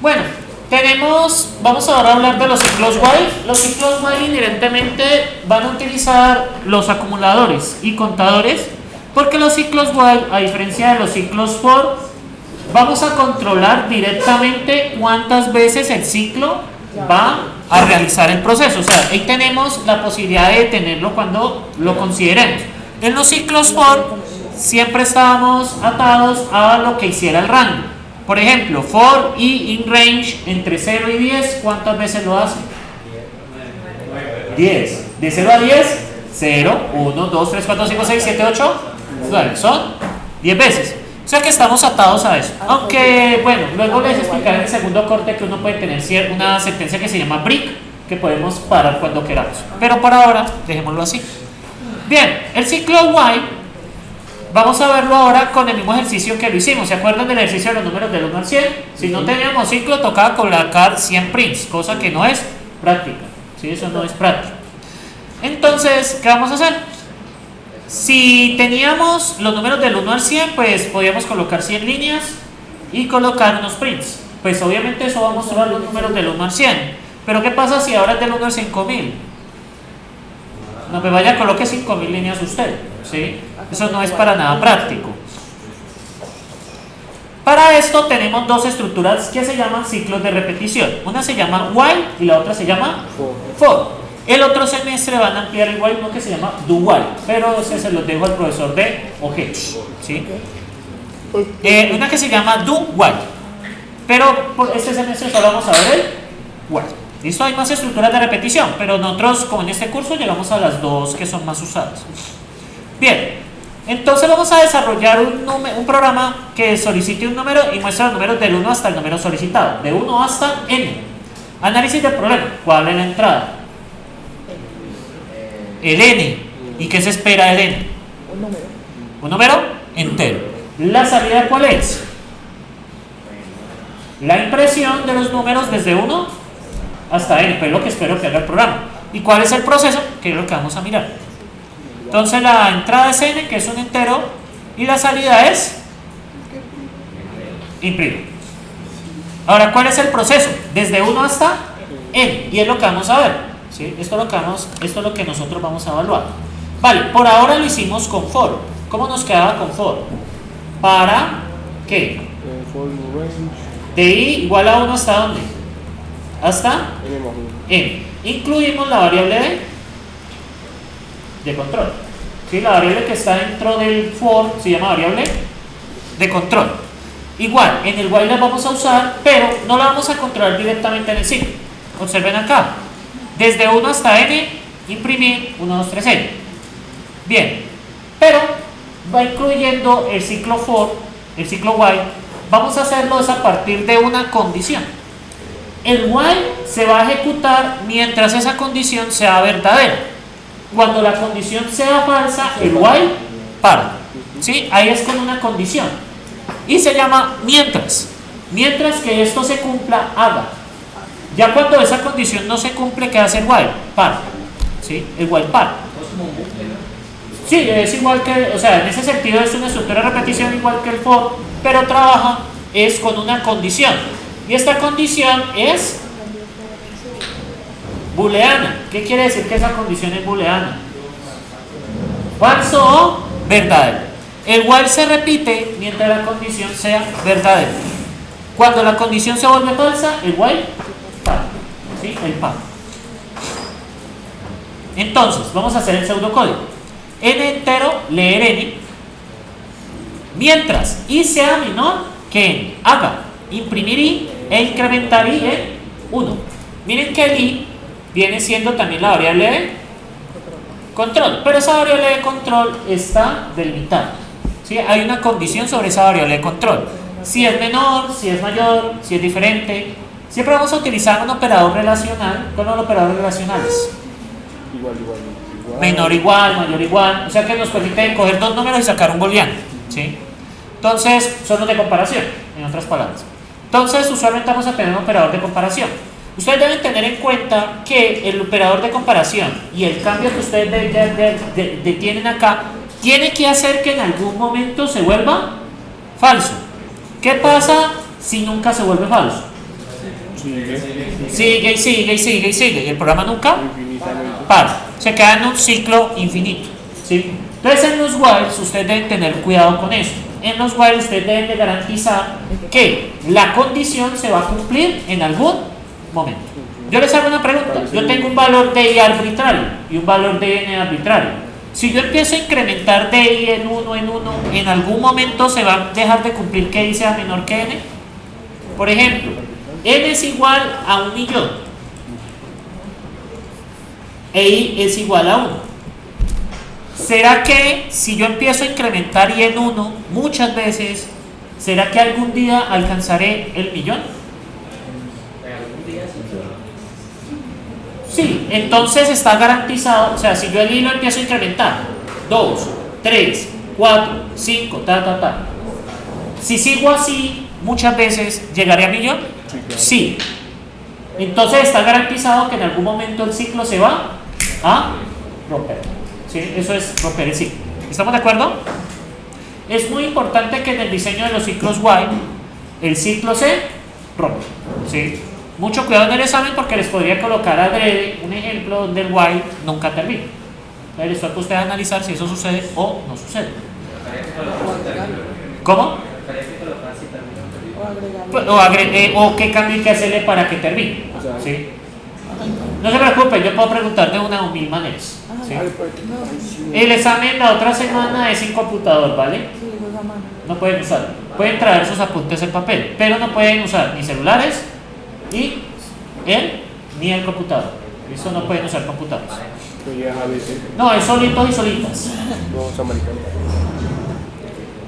Bueno, vamos ahora a hablar de los ciclos while. Los ciclos while inherentemente van a utilizar los acumuladores y contadores, porque los ciclos while, a diferencia de los ciclos for, vamos a controlar directamente cuántas veces el ciclo va a realizar el proceso. O sea, ahí tenemos la posibilidad de detenerlo cuando lo consideremos. En los ciclos for siempre estábamos atados a lo que hiciera el rango. Por ejemplo, for y in range entre 0 y 10, ¿cuántas veces lo hace? 10. De 0 a 10, 0, 1, 2, 3, 4, 5, 6, 7, 8, son 10 veces. O sea que estamos atados a eso. Aunque, bueno, luego les explicaré en el segundo corte que uno puede tener una sentencia que se llama break, que podemos parar cuando queramos. Pero por ahora, dejémoslo así. Bien, el ciclo while. Vamos a verlo ahora con el mismo ejercicio que lo hicimos. ¿Se acuerdan del ejercicio de los números del 1 al 100? Si no teníamos ciclo, tocaba colocar 100 prints, cosa que no es práctica. ¿Sí? Eso no es práctico. Entonces, ¿qué vamos a hacer? Si teníamos los números del 1 al 100, pues podíamos colocar 100 líneas y colocar unos prints. Pues obviamente eso va a mostrar los números del 1 al 100. Pero ¿qué pasa si ahora es del 1 al 5000? No me vaya, coloque 5000 líneas usted. ¿Sí? Eso no es para nada práctico. Para esto tenemos dos estructuras que se llaman ciclos de repetición. Una se llama while y la otra se llama for. El otro semestre van a ampliar el while, uno que se llama do while, pero ese se los dejo al profesor de objetos. ¿Sí? Una que se llama do while, pero por este semestre solo vamos a ver el while. Listo, hay más estructuras de repetición, pero nosotros, como en este curso, llegamos a las dos que son más usadas. Bien, entonces vamos a desarrollar un programa que solicite un número y muestra los números del 1 hasta el número solicitado, de 1 hasta n. Análisis del problema. ¿Cuál es la entrada? El n. ¿Y qué se espera del n? Un número. Un número entero. ¿La salida cuál es? La impresión de los números desde 1 hasta n, pues es lo que espero que haga el programa. ¿Y cuál es el proceso? Que es lo que vamos a mirar. Entonces la entrada es n, que es un entero, y la salida es imprimir. Ahora, ¿cuál es el proceso? Desde 1 hasta n, y es lo que vamos a ver. ¿Sí? Esto es lo que nosotros vamos a evaluar. Vale, por ahora lo hicimos con for. ¿Cómo nos quedaba con for? ¿Para qué? De i igual a 1 hasta dónde? Hasta n. Incluimos la variable de control. ¿Sí? La variable que está dentro del for se llama variable de control. Igual, en el while la vamos a usar, pero no la vamos a controlar directamente en el ciclo. Observen acá. Desde 1 hasta n, imprimir 1, 2, 3, n. Bien, pero va incluyendo el ciclo for, el ciclo while. Vamos a hacerlo a partir de una condición. El while se va a ejecutar mientras esa condición sea verdadera. Cuando la condición sea falsa, el while para. ¿Sí? Ahí es con una condición. Y se llama mientras. Mientras que esto se cumpla, haga. Ya cuando esa condición no se cumple, ¿qué hace el while? Para. ¿Sí? El while para. Sí, es igual que, o sea, en ese sentido es una estructura de repetición igual que el for, pero trabaja es con una condición. Y esta condición es booleana. ¿Qué quiere decir que esa condición es booleana? Falso o verdadero. El while se repite mientras la condición sea verdadera. Cuando la condición se vuelve falsa, el while para. ¿Sí? El para. Entonces, vamos a hacer el pseudocódigo. N entero, leer n. Mientras i sea menor que n. Haga imprimir i e incrementar i en 1. Miren que el i viene siendo también la variable de control, pero esa variable de control está delimitada. ¿Sí? Hay una condición sobre esa variable de control. Si es menor, si es mayor, si es diferente. Siempre vamos a utilizar un operador relacional con los operadores relacionales. Igual. Menor igual, mayor igual. O sea que nos permite coger dos números y sacar un booleano. ¿Sí? Entonces, son los de comparación, en otras palabras. Entonces, usualmente vamos a tener un operador de comparación. Ustedes deben tener en cuenta que el operador de comparación y el cambio que ustedes tienen acá tiene que hacer que en algún momento se vuelva falso. ¿Qué pasa si nunca se vuelve falso? Sigue y sigue y sigue y sigue. Y el programa nunca Infinitamente. para. Se queda en un ciclo infinito. ¿Sí? Entonces en los whiles ustedes deben tener cuidado con eso. En los whiles ustedes deben de garantizar que la condición se va a cumplir en algún momento. Yo les hago una pregunta. Yo tengo un valor de i arbitrario y un valor de n arbitrario. Si yo empiezo a incrementar de i en uno, en algún momento se va a dejar de cumplir que i sea menor que n. Por ejemplo, n es igual a 1 millón e i es igual a 1. ¿Será que si yo empiezo a incrementar y en 1 muchas veces, será que algún día alcanzaré el millón? Sí, entonces está garantizado. O sea, si yo el i lo empiezo a incrementar 2, 3, 4, 5, si sigo así, muchas veces llegaré a millón. Sí. Entonces está garantizado que en algún momento el ciclo se va a romper. ¿Sí? Eso es romper el ciclo. ¿Estamos de acuerdo? Es muy importante que en el diseño de los ciclos while el ciclo se rompe. ¿Sí? Mucho cuidado en el examen porque les podría colocar adrede un ejemplo donde el while nunca termina. Entonces les toca a ustedes analizar si eso sucede o no sucede. ¿Cómo? O qué cambio hay que hacerle para que termine. ¿Sí? No se preocupen, yo puedo preguntar de una o mil maneras. ¿Sí? El examen la otra semana es en computador, ¿vale? No pueden usar. Pueden traer sus apuntes en papel, pero no pueden usar ni celulares ni el computador. Eso no pueden usar computadores. No, es solitos y solitas.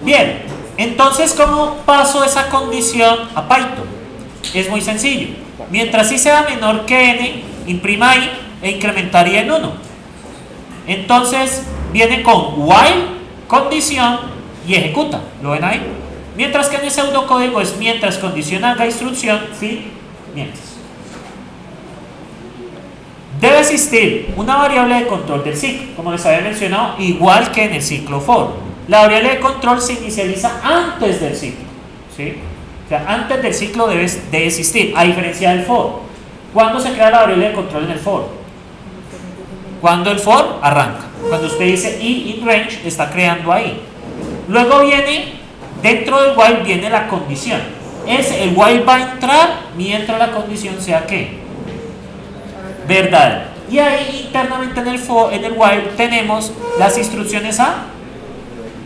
Bien, entonces ¿cómo paso esa condición a Python? Es muy sencillo. Mientras i sea menor que n, imprima i e incrementaría en 1. Entonces viene con while, condición y ejecuta. ¿Lo ven ahí? Mientras que en el pseudocódigo es mientras condición haga instrucción, fin, mientras. Debe existir una variable de control del ciclo, como les había mencionado, igual que en el ciclo for. La variable de control se inicializa antes del ciclo. ¿Sí? O sea, antes del ciclo debe de existir, a diferencia del for. ¿Cuándo se crea la variable de control en el for? Cuando el for arranca. Cuando usted dice i in range, está creando ahí. Luego viene, dentro del while viene la condición. El while va a entrar mientras la condición sea ¿qué? Verdad. Y ahí internamente en el while tenemos las instrucciones a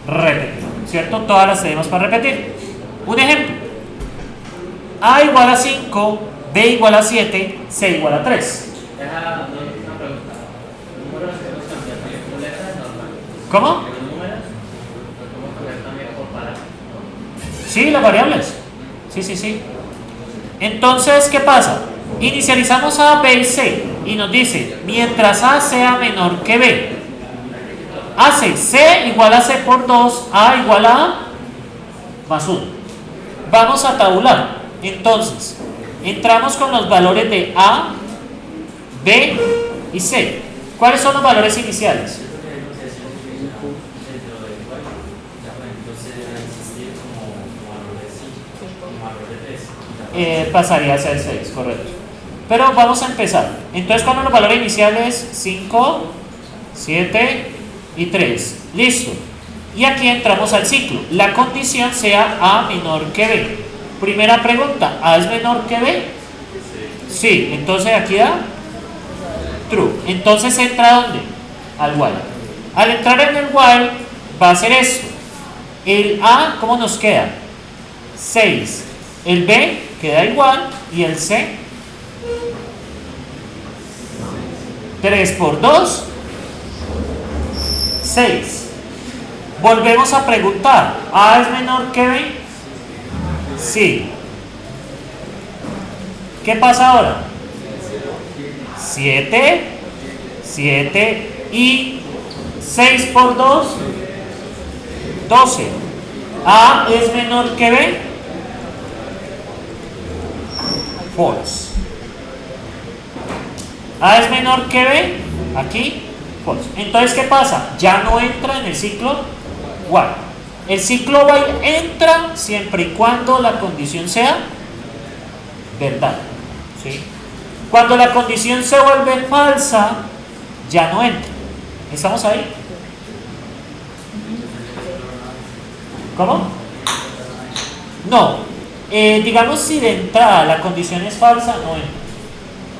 repetir, ¿cierto? Todas las tenemos para repetir. Un ejemplo: a igual a 5, b igual a 7, c igual a 3. ¿Cómo? Sí, las variables. Sí. Entonces, ¿qué pasa? Inicializamos a, b y c y nos dice, mientras a sea menor que b, hace c igual a c por 2, a igual a más 1. Vamos a tabular. Entonces, entramos con los valores de a, b y c. ¿Cuáles son los valores iniciales? Pasaría a ser 6, correcto. Pero vamos a empezar. Entonces, ¿cuáles son los valores iniciales? 5, 7 y 3. Listo. Y aquí entramos al ciclo. La condición sea a menor que b. Primera pregunta, ¿a es menor que b? Sí, entonces aquí da true. Entonces entra ¿a dónde? Al while. Al entrar en el while va a hacer esto. El a, ¿cómo nos queda? 6. El b queda igual y el c 3 por 2 6. Volvemos a preguntar, ¿a es menor que b? Sí. ¿Qué pasa ahora? 7 y 6 por 2 12. ¿A es menor que b? False. A es menor que b, aquí false. Entonces, ¿qué pasa? Ya no entra en el ciclo while. El ciclo while entra siempre y cuando la condición sea verdad. ¿sí? Cuando la condición se vuelve falsa, ya no entra. ¿Estamos ahí? ¿Cómo? No. Digamos, si de entrada la condición es falsa, no entra.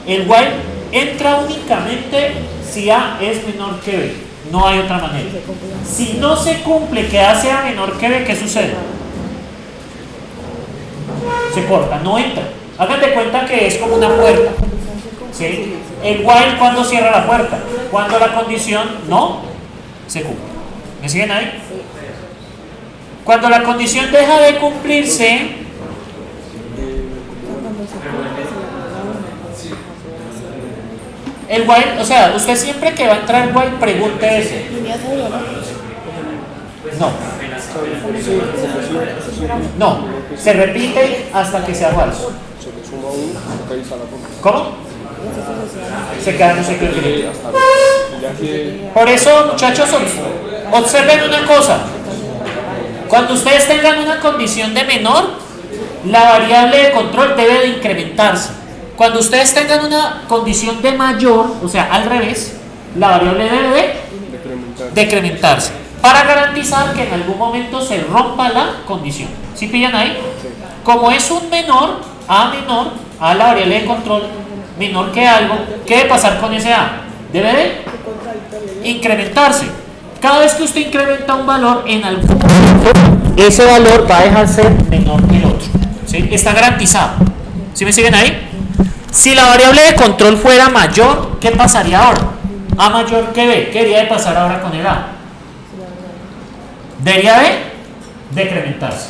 El while entra únicamente si A es menor que B. No hay otra manera. Si no se cumple que A sea menor que B, ¿qué sucede? Se corta, no entra. Hagan de cuenta que es como una puerta, ¿sí? El while, ¿cuándo cierra la puerta? Cuando la condición no se cumple. ¿Me siguen ahí? Cuando la condición deja de cumplirse, el while, o sea, usted siempre que va a entrar el while, pregunte eso. No. No, se repite hasta que sea falso. ¿Cómo? Se queda no sé qué. Por eso, muchachos, observen una cosa. Cuando ustedes tengan una condición de menor, la variable de control debe de incrementarse. Cuando ustedes tengan una condición de mayor, o sea, al revés, la variable debe de decrementarse para garantizar que en algún momento se rompa la condición. ¿Sí pillan ahí? Como es un menor, A la variable de control menor que algo, ¿qué debe pasar con ese A? Debe de incrementarse. Cada vez que usted incrementa un valor, en algún momento ese valor va a dejar ser menor que el otro. ¿Sí? Está garantizado. ¿Sí me siguen ahí? Si la variable de control fuera mayor, ¿qué pasaría ahora? A mayor que B. ¿Qué debería de pasar ahora con el A? Debería de decrementarse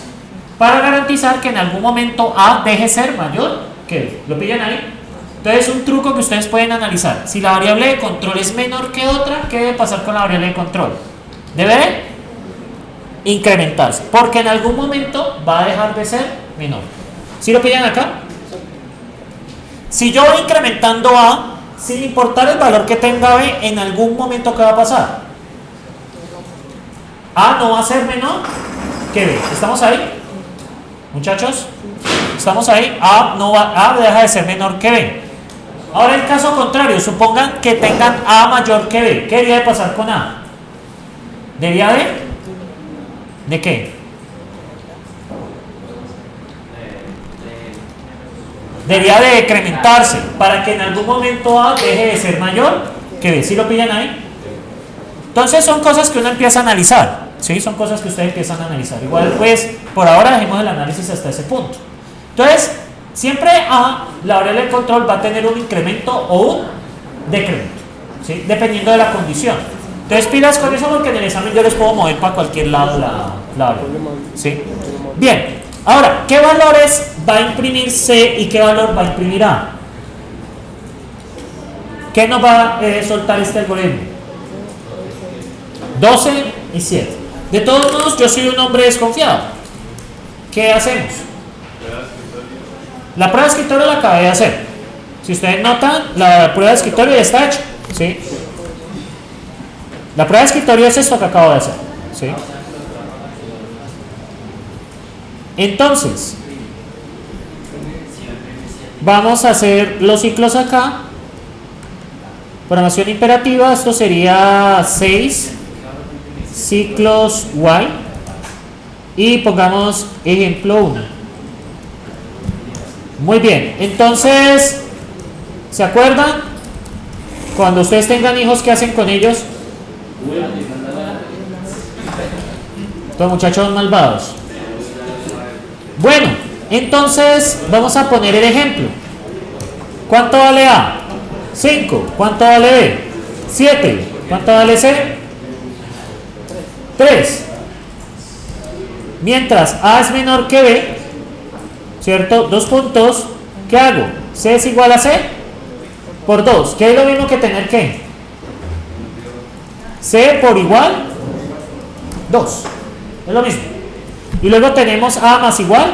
para garantizar que en algún momento A deje ser mayor que B. ¿Lo pillan ahí? Entonces, un truco que ustedes pueden analizar: si la variable de control es menor que otra, ¿qué debe pasar con la variable de control? Debe de incrementarse, porque en algún momento va a dejar de ser menor. ¿Sí lo pillan acá? Si yo voy incrementando A, sin importar el valor que tenga B, en algún momento, ¿qué va a pasar? A no va a ser menor que B. ¿Estamos ahí? Muchachos, ¿estamos ahí? A deja de ser menor que B. Ahora el caso contrario, supongan que tengan A mayor que B. ¿Qué debería de pasar con A? ¿Debería de qué? Debería de decrementarse para que en algún momento A deje de ser mayor que B. ¿Sí lo pillan ahí? Entonces son cosas que uno empieza a analizar. ¿Sí? Son cosas que ustedes empiezan a analizar. Igual, pues, por ahora dejemos el análisis hasta ese punto. Entonces, siempre A, la variable de control, va a tener un incremento o un decremento, ¿sí? Dependiendo de la condición. Entonces, pilas con eso, porque en el examen yo les puedo mover para cualquier lado la variable, ¿sí? Bien, ahora, ¿qué valores va a imprimir C y qué valor va a imprimir A? ¿Qué nos va a soltar este algoritmo? 12 y 7. De todos modos, yo soy un hombre desconfiado. ¿Qué hacemos? La prueba de escritorio la acabé de hacer. Si ustedes notan, la prueba de escritorio ya está hecha, ¿sí? La prueba de escritorio es esto que acabo de hacer, ¿sí? Entonces, vamos a hacer los ciclos acá. Programación imperativa, esto sería 6 ciclos while. Y pongamos ejemplo 1. Muy bien, entonces, ¿se acuerdan? Cuando ustedes tengan hijos, ¿qué hacen con ellos? Los muchachos malvados. Bueno, entonces vamos a poner el ejemplo. ¿Cuánto vale A? 5. ¿Cuánto vale B? 7. ¿Cuánto vale C? 3. Mientras A es menor que B, ¿cierto? 2 puntos. ¿Qué hago? C es igual a C por 2, que es lo mismo que tener que C por igual 2, es lo mismo. Y luego tenemos A más igual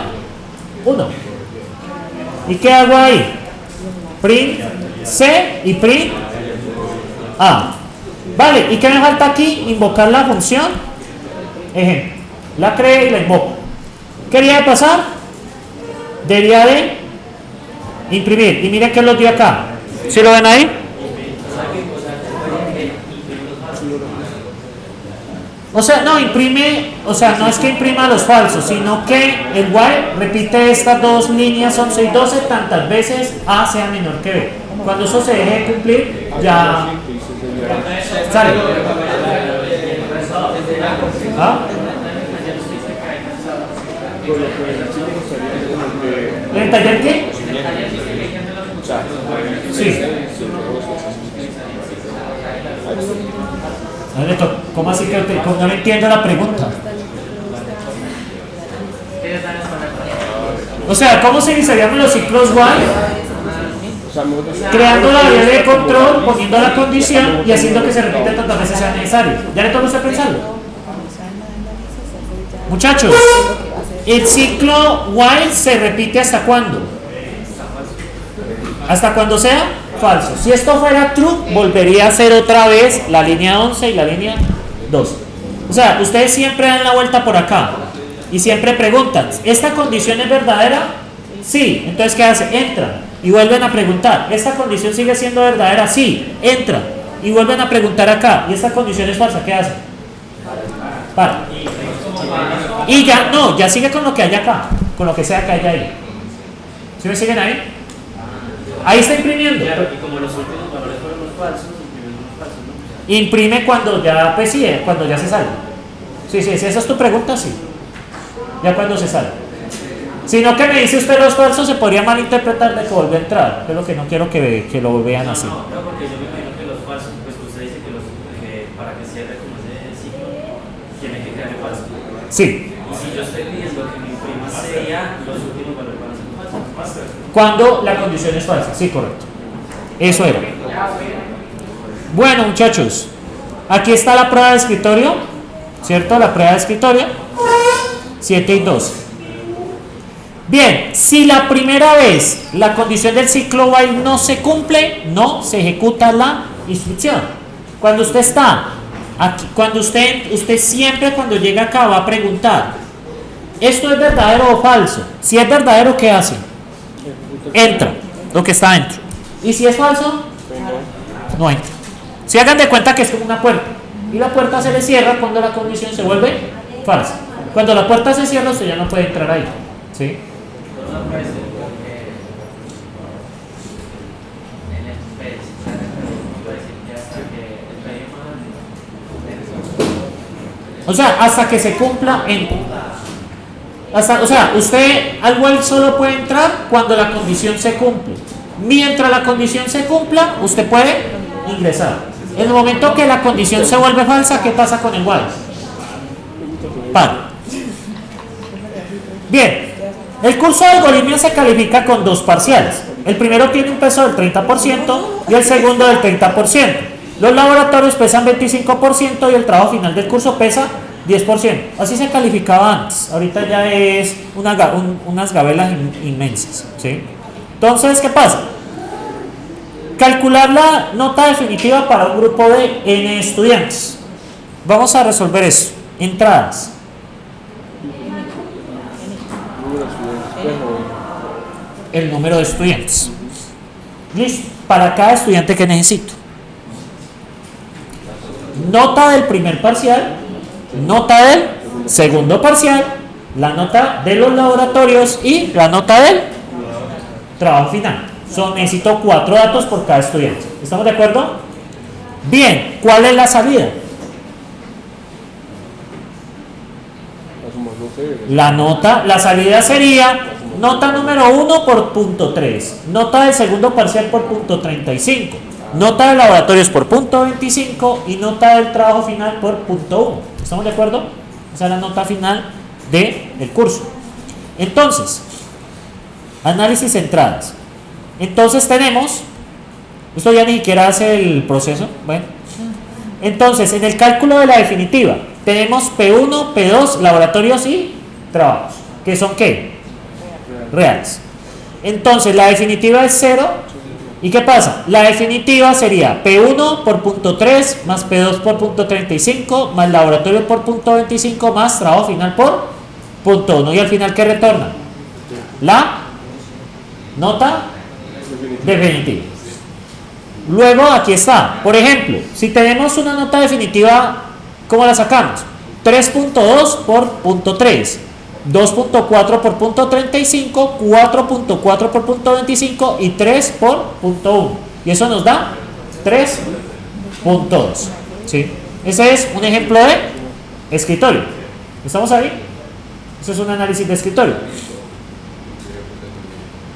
1. ¿Y qué hago ahí? Print C y print A. Vale, ¿y qué me falta aquí? Invocar la función. Ejemplo, la creé y la invoco. ¿Qué debería de pasar? Debería de Imprimir. Y miren que los dio acá. ¿Sí lo ven ahí? O sea, no imprime, o sea, no es que imprima los falsos, sino que el while repite estas dos líneas 11 y 12 tantas veces A sea menor que B. Cuando eso se deje de cumplir, ya sale. ¿Ah? ¿En el taller qué? Sí. ¿Cómo así que no le entiendo la pregunta? O sea, ¿cómo se iniciarían los ciclos while? Creando la variable de control, poniendo la condición y haciendo que se repita tantas veces sea necesario. ¿Ya le toca a usted pensarlo? Muchachos, el ciclo while se repite ¿hasta cuándo? Hasta cuando sea falso. Si esto fuera true, volvería a ser otra vez la línea 11 y la línea 12. O sea, ustedes siempre dan la vuelta por acá y siempre preguntan, ¿esta condición es verdadera? Sí. Entonces, ¿qué hace? Entra y vuelven a preguntar, ¿esta condición sigue siendo verdadera? Sí. Entra y vuelven a preguntar acá, ¿y esta condición es falsa? ¿Qué hace? Para. Y ya, no, ya sigue con lo que hay acá, con lo que sea que haya ahí. ¿Sí me siguen ahí? Ahí está imprimiendo. Claro, y como los últimos valores fueron los falsos, imprimimos los falsos, ¿no? Imprime cuando ya, pues sí, cuando ya se sale. Sí, si esa es tu pregunta, sí. Ya cuando se sale. Si no que me dice usted los falsos, se podría malinterpretar de que vuelve a entrar. Es lo que no quiero que lo vean así. No, porque yo me imagino que los falsos, pues usted dice que para que cierre como ese ciclo, tiene que crearle falso. Sí. Y si yo estoy pidiendo que me imprima sería, los últimos valores van a ser falsos. Cuando la condición es falsa. Sí, correcto. Eso era. Bueno, muchachos, aquí está la prueba de escritorio, ¿cierto? La prueba de escritorio, 7 y 12. Bien, si la primera vez la condición del ciclo while no se cumple, no se ejecuta la instrucción. Cuando usted está aquí, cuando usted siempre cuando llega acá va a preguntar, ¿esto es verdadero o falso? Si es verdadero, ¿qué hace? Entra, lo que está dentro. ¿Y si es falso? No entra. Si hagan de cuenta que es como una puerta y la puerta se le cierra cuando la condición se vuelve falsa. Cuando la puerta se cierra, usted ya no puede entrar ahí. ¿Sí? O sea, hasta que se cumpla, entra. O sea, usted al while solo puede entrar cuando la condición se cumple. Mientras la condición se cumpla, usted puede ingresar. En el momento que la condición se vuelve falsa, ¿qué pasa con el while? Para. Bien, el curso de algoritmia se califica con dos parciales. El primero tiene un peso del 30% y el segundo del 30%. Los laboratorios pesan 25% y el trabajo final del curso pesa 10%. Así se calificaba antes. Ahorita ya es unas gabelas inmensas, ¿sí? Entonces, ¿qué pasa? Calcular la nota definitiva para un grupo de N estudiantes. Vamos a resolver eso. Entradas. El número de estudiantes. Listo. Para cada estudiante que necesito. Nota del primer parcial, nota del segundo parcial, la nota de los laboratorios y la nota del trabajo final. Necesito 4 datos por cada estudiante. ¿Estamos de acuerdo? Bien, ¿cuál es la salida? La salida sería nota número 1 por punto 3, nota del segundo parcial por punto 35, nota de laboratorios por punto 25 y nota del trabajo final por punto 1. ¿Estamos de acuerdo? Esa es la nota final del curso. Entonces, análisis entradas. Entonces tenemos, esto ya ni siquiera hace el proceso, bueno. Entonces, en el cálculo de la definitiva, tenemos P1, P2, laboratorios y trabajos. ¿Que son qué? Reales. Entonces, la definitiva es 0. ¿Y qué pasa? La definitiva sería P1 por punto 3 más P2 por punto 35 más laboratorio por punto 25 más trabajo final por punto 1. ¿Y al final qué retorna? La nota Definitivo. Luego aquí está, por ejemplo, si tenemos una nota definitiva, ¿cómo la sacamos? 3.2 por punto 3, 2.4 por punto 35, 4.4 por punto 25 y 3 por punto 1. Y eso nos da 3.2. ¿Sí? Ese es un ejemplo de escritorio. ¿Estamos ahí? Eso es un análisis de escritorio.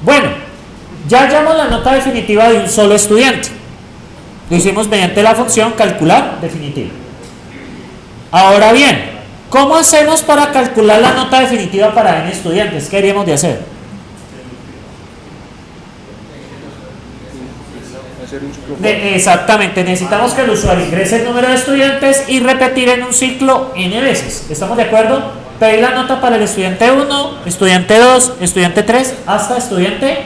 Bueno, ya hallamos la nota definitiva de un solo estudiante. Lo hicimos mediante la función calcular definitiva. Ahora bien, ¿cómo hacemos para calcular la nota definitiva para n estudiantes? ¿Qué haríamos de hacer? Exactamente, necesitamos que el usuario ingrese el número de estudiantes y repetir en un ciclo n veces. ¿Estamos de acuerdo? Pedir la nota para el estudiante 1, estudiante 2, estudiante 3, hasta estudiante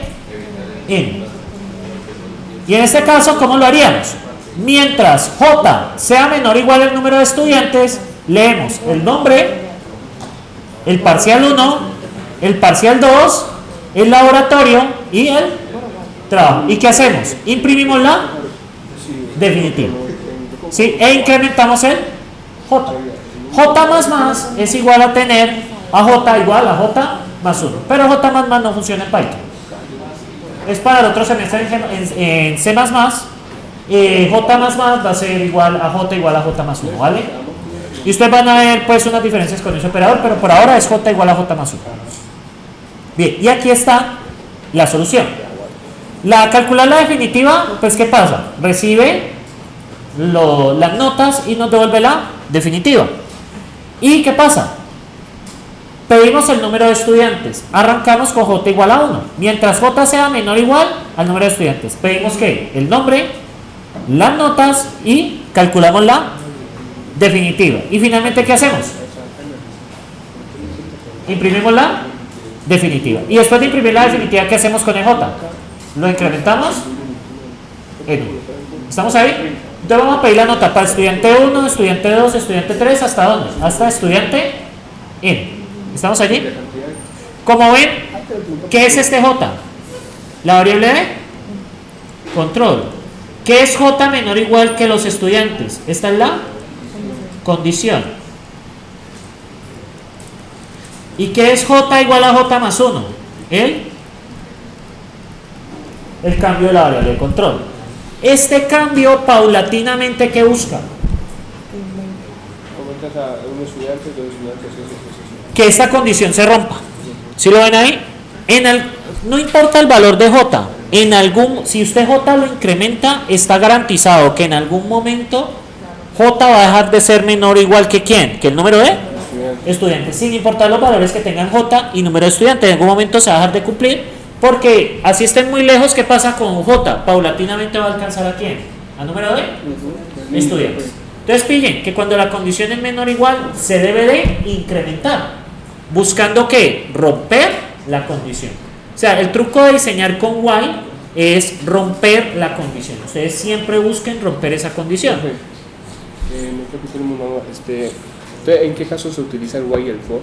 n. Y en este caso, ¿cómo lo haríamos? Mientras j sea menor o igual al número de estudiantes, leemos el nombre, el parcial 1, el parcial 2, el laboratorio y el trabajo. ¿Y qué hacemos? Imprimimos la definitiva. ¿Sí? E incrementamos el j. J más es igual a tener a j igual a j más 1. Pero j más no funciona en Python. Es para el otro semestre en C++. J más va a ser igual a j más 1, ¿vale? Y ustedes van a ver pues unas diferencias con ese operador, pero por ahora es j igual a j más 1. Bien, y aquí está la solución. Calcular la definitiva, pues ¿qué pasa? Recibe las notas y nos devuelve la definitiva. ¿Y qué pasa? Pedimos el número de estudiantes, arrancamos con j igual a 1, mientras j sea menor o igual al número de estudiantes. Pedimos ¿qué? El nombre, las notas y calculamos la definitiva. Y finalmente ¿qué hacemos? Imprimimos la definitiva. Y después de imprimir la definitiva, ¿qué hacemos con el j? Lo incrementamos en 1. ¿Estamos ahí? Entonces vamos a pedir la nota para estudiante 1, estudiante 2, estudiante 3, ¿hasta dónde? Hasta estudiante n. ¿Estamos allí? Como ven, ¿qué es este j? La variable de control. ¿Qué es j menor o igual que los estudiantes? Esta es la condición. ¿Y qué es j igual a j más 1? El cambio de la variable de control. Este cambio paulatinamente, ¿qué busca? Que esta condición se rompa. ¿Sí lo ven ahí? No importa el valor de j, si usted j lo incrementa, está garantizado que en algún momento j va a dejar de ser menor o igual que ¿quién? Que el número de estudiantes, sin importar los valores que tengan j y número de estudiantes. En algún momento se va a dejar de cumplir, porque así estén muy lejos. ¿Qué pasa con j? Paulatinamente va a alcanzar ¿a quién? Al número de estudiantes. Entonces pillen que cuando la condición es menor o igual, se debe de incrementar, buscando ¿qué? Romper la condición. O sea, el truco de diseñar con while es romper la condición. Ustedes siempre busquen romper esa condición. ¿En qué caso se utiliza el while y el for?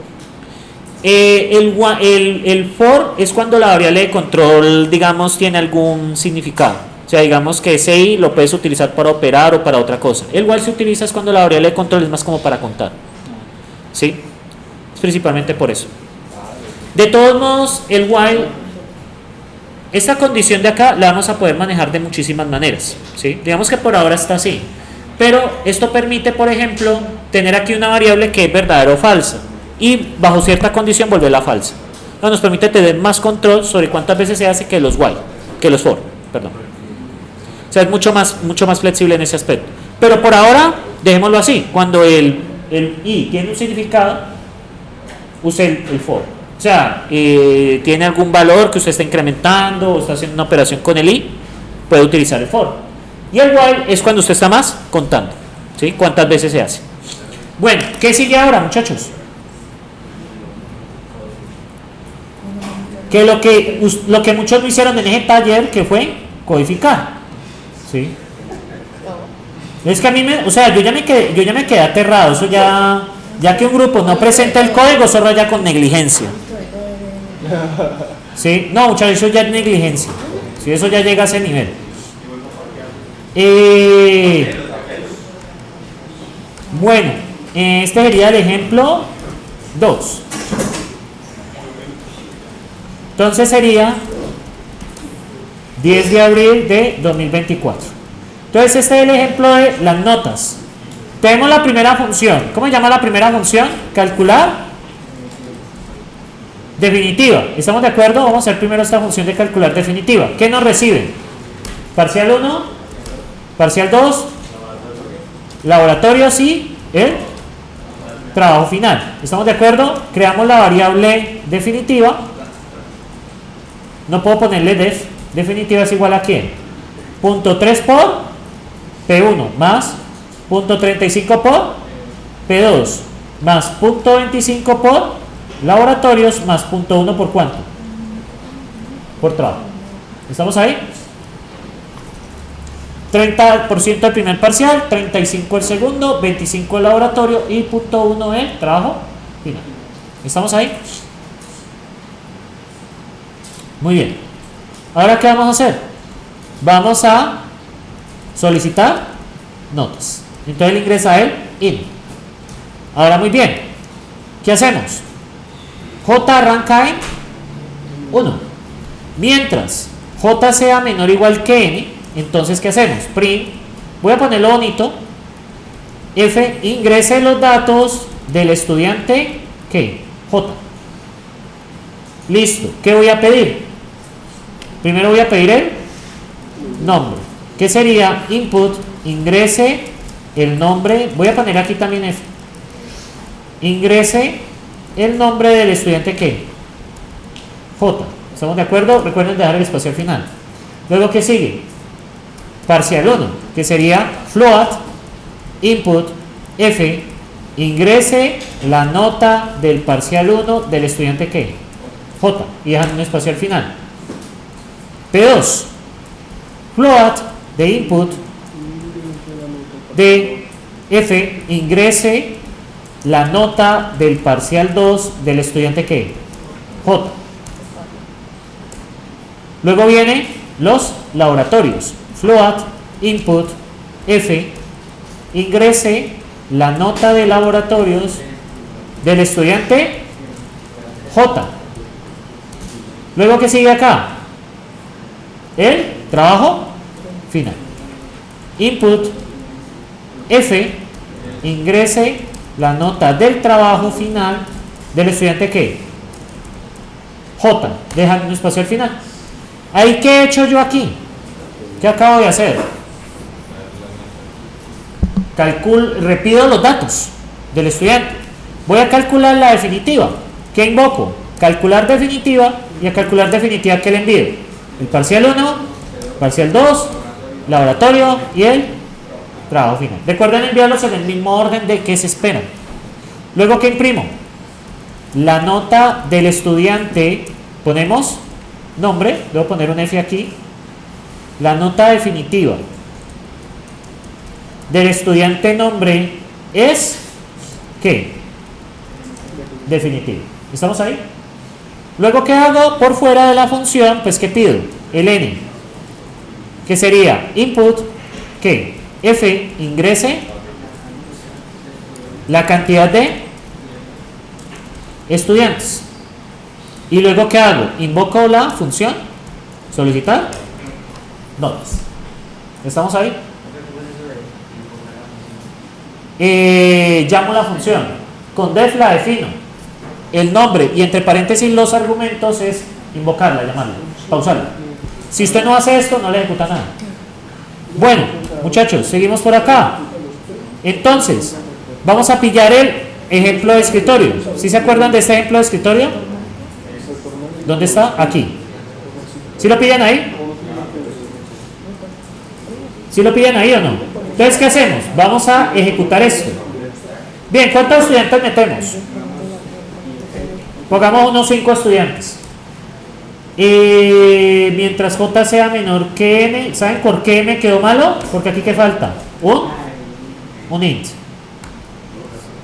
El for es cuando la variable de control, digamos, tiene algún significado. O sea, digamos que ese i lo puedes utilizar para operar o para otra cosa. El while se utiliza es cuando la variable de control es más como para contar. ¿Sí? Es principalmente por eso. De todos modos, el while, esta condición de acá la vamos a poder manejar de muchísimas maneras. ¿Sí? Digamos que por ahora está así. Pero esto permite, por ejemplo, tener aquí una variable que es verdadera o falsa. Y bajo cierta condición volverla falsa. Nos permite tener más control sobre cuántas veces se hace que los while, que los for, perdón. O sea, es mucho más flexible en ese aspecto. Pero por ahora, dejémoslo así. Cuando el i tiene un significado, use el for. O sea, tiene algún valor que usted está incrementando o está haciendo una operación con el i, puede utilizar el for. Y el while es cuando usted está más contando. ¿Sí? ¿Cuántas veces se hace? Bueno, ¿qué sigue ahora, muchachos? Que lo que muchos no hicieron en ese taller, que fue codificar. ¿Sí? Es que a mí yo ya me quedé aterrado. Eso ya que un grupo no presenta el código, eso raya con negligencia. ¿Sí? No, muchachos, eso ya es negligencia. Si eso ya llega a ese nivel. Bueno, este sería el ejemplo 2. Entonces sería 10 de abril de 2024. Entonces este es el ejemplo de las notas. Tenemos la primera función. ¿Cómo se llama la primera función? Calcular definitiva. ¿Estamos de acuerdo? Vamos a hacer primero esta función de calcular definitiva. ¿Qué nos recibe? Parcial 1, parcial 2, laboratorio, sí, el trabajo final. ¿Estamos de acuerdo? Creamos la variable definitiva. No puedo ponerle def. Definitiva es igual a ¿quién? Punto 3 por P1 más punto 35 por P2 más punto 25 por laboratorios más punto 1 por ¿cuánto? Por trabajo. ¿Estamos ahí? 30% el primer parcial, 35 el segundo, 25 el laboratorio y punto 1 el trabajo final. ¿Estamos ahí? Muy bien. Ahora, ¿qué vamos a hacer? Vamos a solicitar notas. Entonces él ingresa el IN. Ahora, muy bien. ¿Qué hacemos? J arranca en 1. Mientras J sea menor o igual que N, entonces, ¿qué hacemos? Print, voy a ponerlo bonito. F, ingrese los datos del estudiante, ¿qué? J. Listo. ¿Qué voy a pedir? Primero voy a pedir el nombre. ¿Qué sería? Input, ingrese el nombre. Voy a poner aquí también F. Ingrese el nombre del estudiante, ¿qué? J. ¿Estamos de acuerdo? Recuerden dejar el espacio al final. Luego, ¿qué sigue? Parcial 1, que sería float, input, F, ingrese la nota del parcial 1 del estudiante, ¿qué? J. Y dejan un espacio al final. P2, float de input de F, ingrese la nota del parcial 2 del estudiante, ¿qué? J. Luego vienen los laboratorios. Float, input, F, ingrese la nota de laboratorios del estudiante J. Luego, ¿qué sigue acá? El trabajo final. Input, F, ingrese la nota del trabajo final del estudiante, ¿qué? J. Dejan un espacio al final. ¿Ahí qué he hecho yo aquí? ¿Qué acabo de hacer? Repido los datos del estudiante. Voy a calcular la definitiva. ¿Qué invoco? Calcular definitiva, y a calcular definitiva, ¿qué le envío? El parcial 1, parcial 2, laboratorio y el trabajo final. Recuerden enviarlos en el mismo orden de que se esperan. Luego, ¿qué imprimo? La nota del estudiante, ponemos nombre, debo poner un F aquí. La nota definitiva del estudiante nombre es ¿qué? Definitivo. ¿Estamos ahí? Luego, ¿qué hago por fuera de la función? Pues, ¿qué pido? El N, que sería input, ¿qué? F, ingrese la cantidad de estudiantes. Y luego, ¿qué hago? Invoco la función solicitar notas. ¿Estamos ahí? Llamo la función. Con def la defino. El nombre y entre paréntesis los argumentos es invocarla, llamarla, pausarla. Si usted no hace esto, no le ejecuta nada. Bueno, muchachos, seguimos por acá. Entonces, vamos a pillar el ejemplo de escritorio. ¿Sí se acuerdan de este ejemplo de escritorio? ¿Dónde está? Aquí. ¿Sí lo pillan ahí? ¿Sí lo pillan ahí o no? Entonces, ¿qué hacemos? Vamos a ejecutar esto. Bien, ¿cuántos estudiantes metemos? Pongamos unos 5 estudiantes. Mientras J sea menor que N, ¿saben por qué me quedó malo? Porque aquí, ¿qué falta? Un int.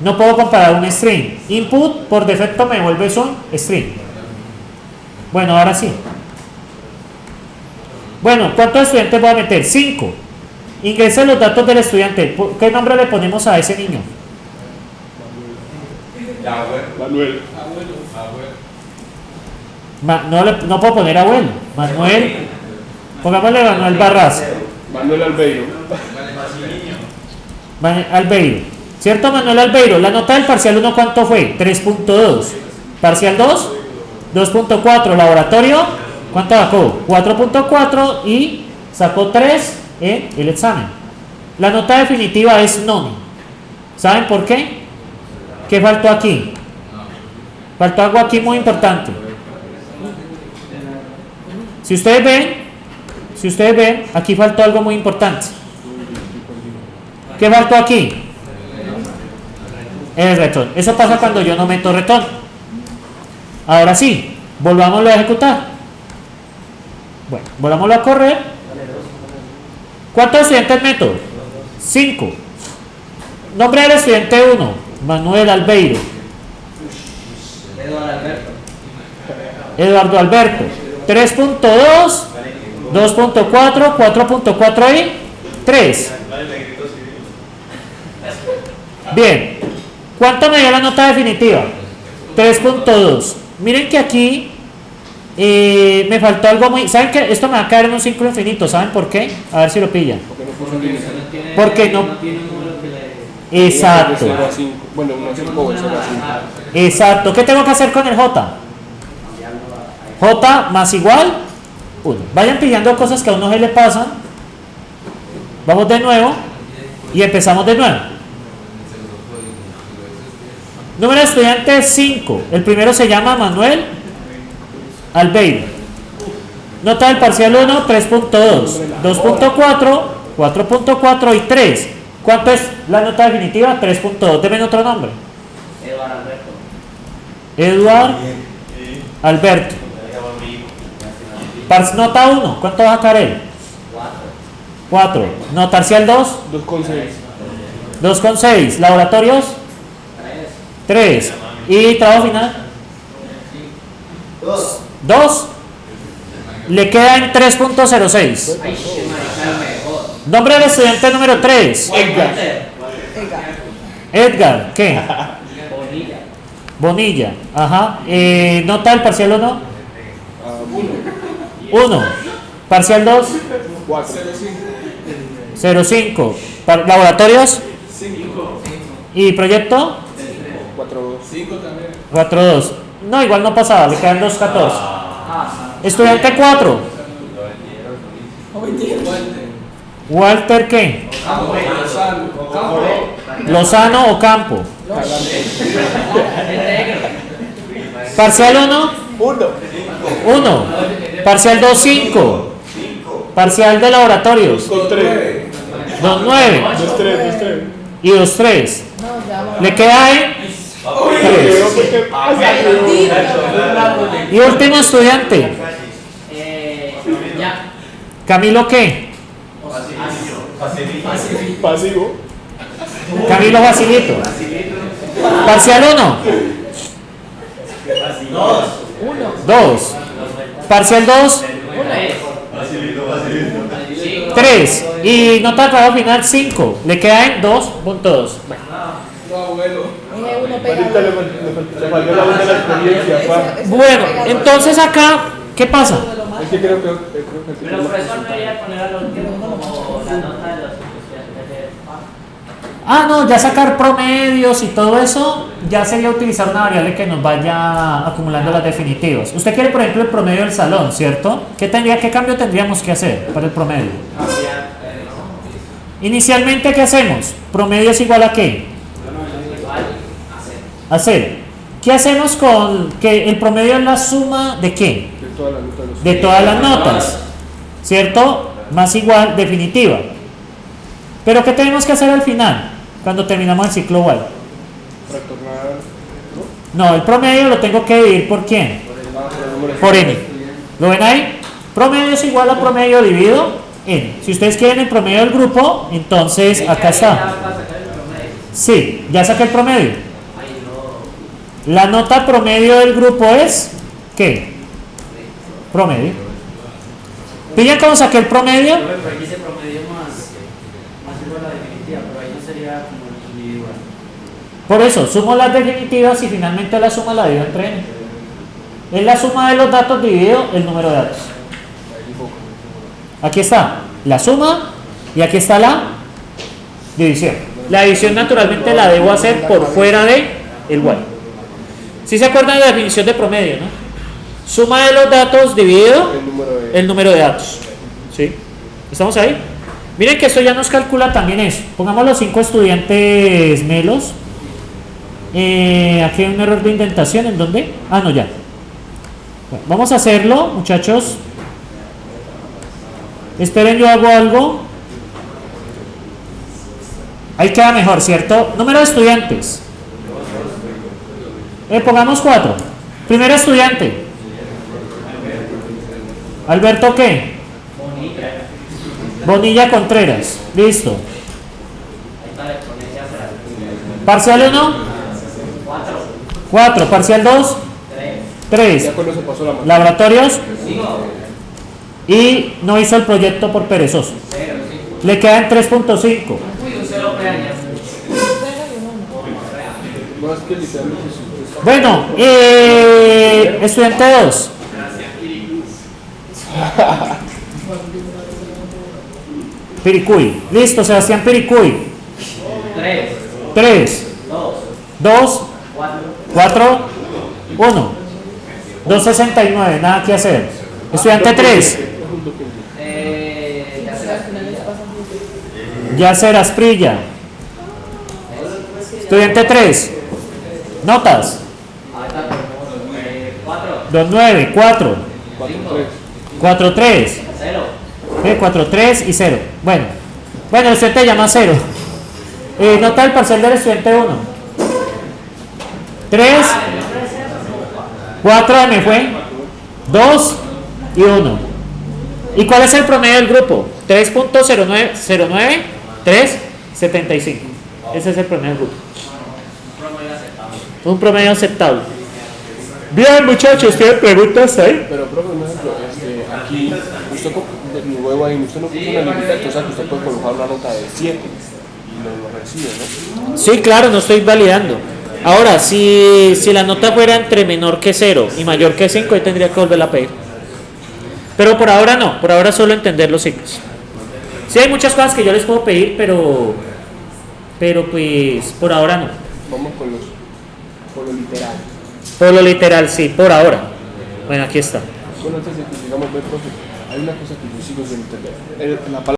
No puedo comparar un string. Input por defecto me vuelve un string. Bueno, ahora sí. Bueno, ¿cuántos estudiantes voy a meter? 5. Ingresen los datos del estudiante. ¿Qué nombre le ponemos a ese niño? Manuel. No puedo poner abuelo. Manuel. Pongámosle Manuel Barras. Manuel Albeiro. Albeiro. ¿Cierto, Manuel Albeiro? La nota del parcial 1, ¿cuánto fue? 3.2. Parcial 2, 2.4. Laboratorio, ¿cuánto sacó? 4.4 y sacó 3 en el examen. La nota definitiva es none. ¿Saben por qué? ¿Qué faltó aquí? Faltó algo aquí muy importante. Si ustedes ven, aquí faltó algo muy importante. ¿Qué faltó aquí? El retorno. Eso pasa cuando yo no meto retorno. Ahora sí, volvámoslo a ejecutar. Bueno, volvámoslo a correr. ¿Cuántos estudiantes meto? 5. Nombre del estudiante 1, Manuel Albeiro. Eduardo Alberto. 3.2, 2.4, 4.4 y 3. Bien. ¿Cuánto me dio la nota definitiva? 3.2. Miren que aquí me faltó algo muy... ¿Saben qué? Esto me va a caer en un círculo infinito. ¿Saben por qué? A ver si lo pillan. Porque no... Exacto. Bueno, 1 a 5 o 0 a 5. Exacto. ¿Qué tengo que hacer con el J? J más igual 1. Vayan pillando cosas que a uno se le pasan. Vamos de nuevo y empezamos de nuevo. Número de estudiantes 5. El primero se llama Manuel Albeiro. Nota del parcial 1, 3.2, 2.4, 4.4 y 3. ¿Cuánto es la nota definitiva? 3.2. Deben otro nombre. Eduardo Alberto. Nota 1. ¿Cuánto va a sacar él? 4. Nota parcial 2. 2,6. 2,6. Laboratorios 3. ¿Y trabajo final? 2. Le queda en 3.06. Nombre del estudiante número 3. Edgar. ¿Qué? Bonilla. Ajá. Nota del parcial 1. 1. Parcial 2. 0.5. Laboratorios. ¿Y proyecto? 4.2. No, igual no pasaba, le quedan 2.14. Estudiante 4. Walter, ¿qué? Lozano o Campo. Parcial 1. 1. Parcial 2, 5. Parcial de laboratorios. 2.9. 2.3. Y 2.3. Le queda en 3. Y último estudiante. Camilo, ¿qué? Pasivo. Camilo Facilito. Parcial 1. 2. Parcial 2. 3. Y nota de trabajo final 5. Le queda en 2.2. Bueno, entonces acá, ¿qué pasa? Es que creo que Pero por eso no debería poner a los como la nota de los estudiantes. No, ya sacar promedios y todo eso, ya sería utilizar una variable que nos vaya acumulando las definitivas. Usted quiere, por ejemplo, el promedio del salón, ¿cierto? ¿Qué cambio tendríamos que hacer para el promedio? Inicialmente, ¿qué hacemos? ¿Promedio es igual a qué? A 0. ¿Qué hacemos con que el promedio es la suma de qué? De todas las notas, ¿cierto? Más igual definitiva. Pero ¿qué tenemos que hacer al final? Cuando terminamos el ciclo while. No, el promedio lo tengo que dividir por quién? Por n. ¿Lo ven ahí? Promedio es igual a promedio dividido n. Si ustedes quieren el promedio del grupo, entonces acá está. Sí, ya saqué el promedio. La nota promedio del grupo es ¿qué? Promedio. ¿Pillan cómo saqué el promedio? Pero aquí dice promedio más igual a la definitiva, pero ahí no sería como el individual. Por eso, sumo las definitivas y finalmente la suma la divido entre n. Es la suma de los datos dividido el número de datos. Aquí está la suma y aquí está la división. La división naturalmente la debo hacer por fuera de el y. ¿Sí se acuerdan de la definición de promedio, no? Suma de los datos dividido el número de datos. ¿Sí? ¿Estamos ahí? Miren que esto ya nos calcula también eso. Pongamos los 5 estudiantes melos. Aquí hay un error de indentación. ¿En dónde? Ah, no, ya. Bueno, vamos a hacerlo, muchachos. Esperen, yo hago algo. Ahí queda mejor, ¿cierto? Número de estudiantes. Pongamos 4. Primer estudiante. ¿Alberto qué? Bonilla Contreras. Listo. Parcial 1. 4. Parcial 2. 3. Ya cuando se pasó la mano. Laboratorios. Y no hizo el proyecto por perezoso. Le quedan 3.5. No, es que literalmente sí. Bueno, estudiante 2. Piricuy. Listo, Sebastián Piricuy. 3. 2. 4. 1. 269. Nada que hacer. Estudiante 3. Yacer Asprilla. Estudiante 3. Notas. 2.9, 4. 4.3. 4.3 y 0. Bueno, el estudiante llama 0. Nota del parcial del estudiante 1. 3. 4 me fue. 2 y 1. ¿Y cuál es el promedio del grupo? 3.09, 3.75. Ese es el promedio del grupo. Un promedio aceptable. Bien, muchachos, ¿tienen preguntas ahí? Pero, profe, un ejemplo, aquí, usted de nuevo ahí, usted no puso una libreta, entonces usted puede colocar una nota de 7 y lo recibe, ¿no? Sí, claro, no estoy validando. Ahora, si la nota fuera entre menor que 0 y mayor que 5, ahí tendría que volverla a pedir. Pero por ahora no, por ahora solo entender los signos. Sí, hay muchas cosas que yo les puedo pedir, pero pues por ahora no. Vamos con lo literal. Por lo literal, sí, por ahora. Bueno, aquí está. Bueno, antes de que sigamos, profe, hay una cosa que yo sigo sin entender. La palabra